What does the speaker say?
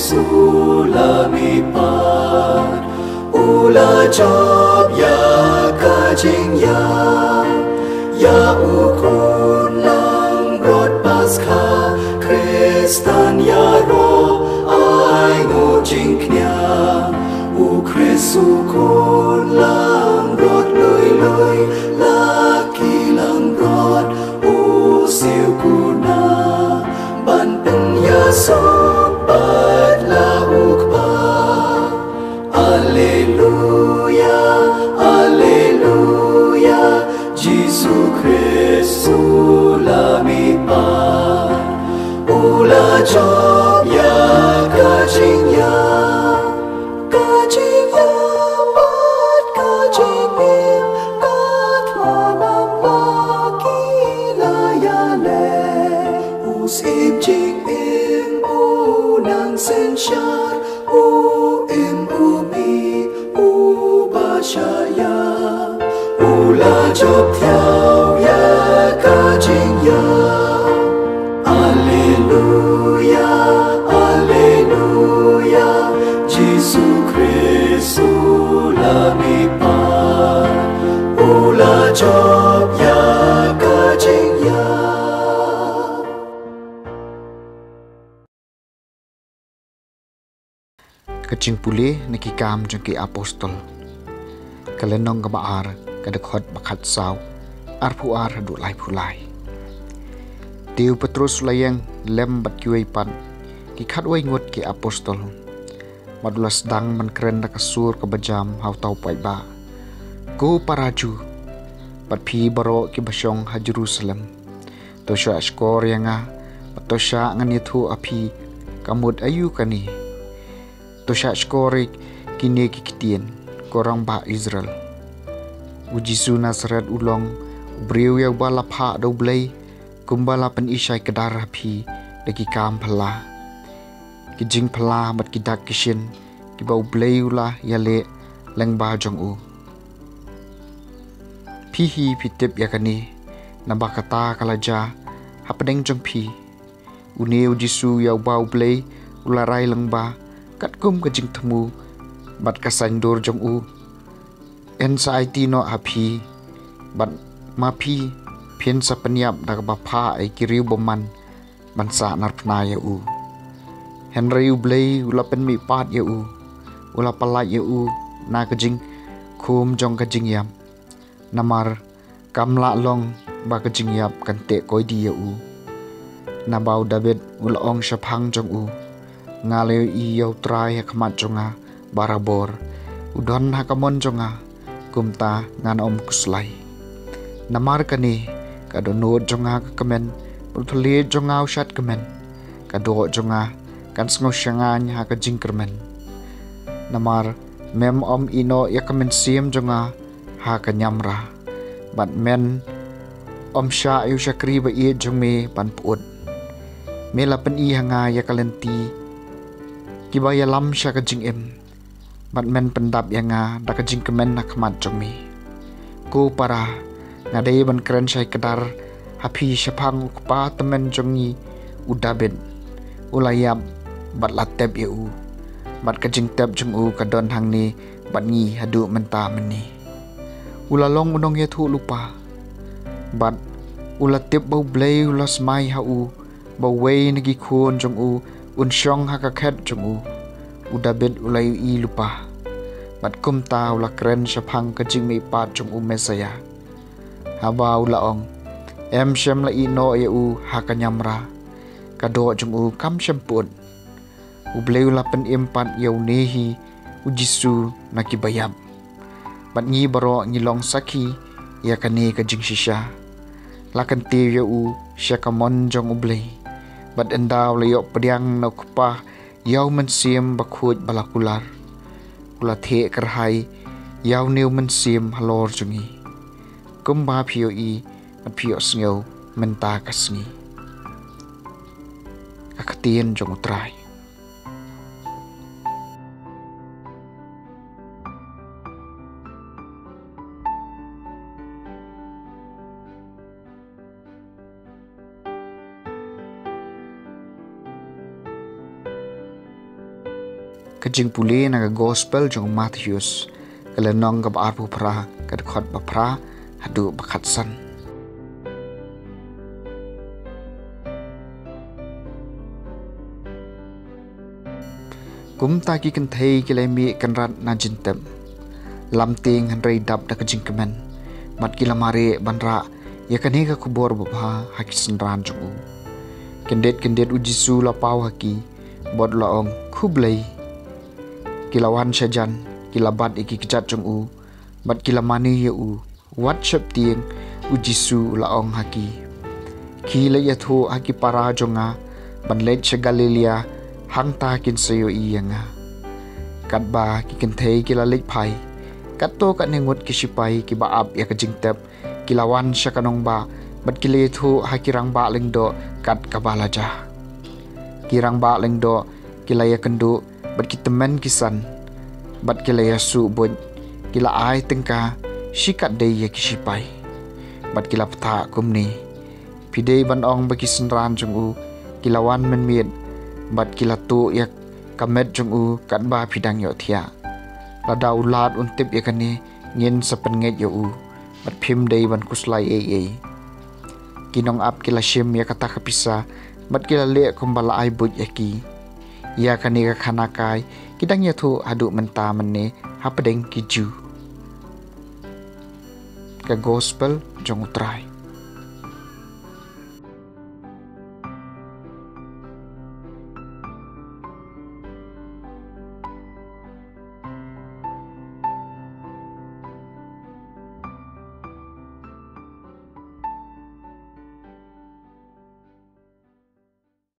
Sulamipat Ula job ya kajing ya ukun lang rod Paskah Kristan ya ro ai ngojing knya u Kristu kun lang rod lui laki lang rod u siu kuna ban pen ya sobat la ukpa Alleluia Alleluia Jesu Kristu lamipat ula job ya kajing ya bat kajing im kat manam laki layale usim jing im unang sensyar im umi ubashaya ula job tiao ya kajing ya Alleluia Alleluia Jesu Kristu lamipat ula job ya kajing ya. Kajing pulih nakikam jengki apostol kalenong kamaar kadekot bakat saw arpuar hadu lai pulai Tiu Petrus layang lem bat kiway pan kikat way ngut ki apostol madulas dang man keren na kasur kabajam haw tau pai ba go paraju bat pi baro ki basyong ha Jerusalem to sya skor yanga to sya nganithu api kamud ayu kani to sya skor kini kikitien korang ba Israel uji su Nazaret ulong briu ya bala pha do blai kumbala pen isai kedara phi deki kam phala kijing phala bat kidak kishin kibau blai ula yale leng ba jong u phi hi pitip yakani nabakata kalaja hapdeng jong phi uneu jisu ya bau blai ula rai leng ba kat kum kijing themu bat kasang dor jong u anxiety no api bat mapi pian sa peniap dak bapa ai kiriu boman bansa narpna ya u Henry u blai ula pen mi pat ya u ula palai ya u na kajing khum jong kajing yam namar kamla long ba kajing yap kan te koi di ya u na bau David ula ong shaphang jong u ngale i yau trai hakmat jonga barabor udon hakamon jonga kumta ngan om kuslai namar kani kadonod jonga kamen putli jonga ushat kamen kado jonga kan sngo syangan ha ka jingkermen namar mem om ino ya kamen sim jonga ha ka nyamra bat men om sya yu syakri ba i jongme pan put mela pen i hanga ya kalenti kibaya lam sya ka jing em bat men pendap yanga da ka jingkemen nakmat jongme ko para ngadai ban keren syai kedar hapi syapang kupa temen jongi udabet ulayap bat latep ya u bat kajing tep jong u kadon hang ni bat ngi hadu menta meni ulalong unong ya thu lupa bat ulatip bau blai ulas mai ha u bau wei nagi khun jong u unsyong ha ka khet jong u udabet ulai i lupa bat kumta ula keren syapang kajing mi pat jong u mesaya haba ulaong em syam la ino ya u hakanyamra kado jong u kam syampun u bleu la pen empat yau nehi u Jisu nakibayam bat ngi baro ngilong saki ya kane kajing shisha lakan te ya u syakamon jong u blei bat endaw la yok pediang na kupa yau mensim bakhut balakular ula the kerhai yau neu mensim halor jongi kumba pio i at pio sngo menta kasngi kakatien jong utrai kajing puli na gospel jong Matthews kalenong ka arpu pra kad khot ba pra hadu bakhat san. Kum ta ki kan thei ki lai mi kan rat na jintem lam ting han rei dap da kajing kemen mat ki lamare banra ya kan hega kubor ba hakisan ran jong kendet ujisu la pau haki bod laong khublei kilawan sajan kilabat iki kijat jong bat kilamani ya wat shap tieng ujisu laong haki kila ya thu haki para jonga ban let sa Galilea hangta kin sayo iyanga katba ki kenthei kila lek phai katto ka nengot ki sipai ki baap ya kajing tep kilawan sa kanong ba bat kile thu hakirang ba lengdo kat kabalaja kirang ba lengdo kilaya kendu bat kitemen kisan bat kilaya su bon kila ai tengka sikat dei ya kisipai bat kila pta kumni pidei ban ong baki senran jong kilawan men miet bat kila tu yak kamet jong kat ba pidang yo thia lada ulat untip yakani ngin sapen nget yo bat phim dei ban kuslai kinong ap kila shim ya kata kapisa bat kila le kumbala ai but yaki ya kani ka khana kai kidang ya thu adu menta menne hapadeng kiju ka gospel jong utrai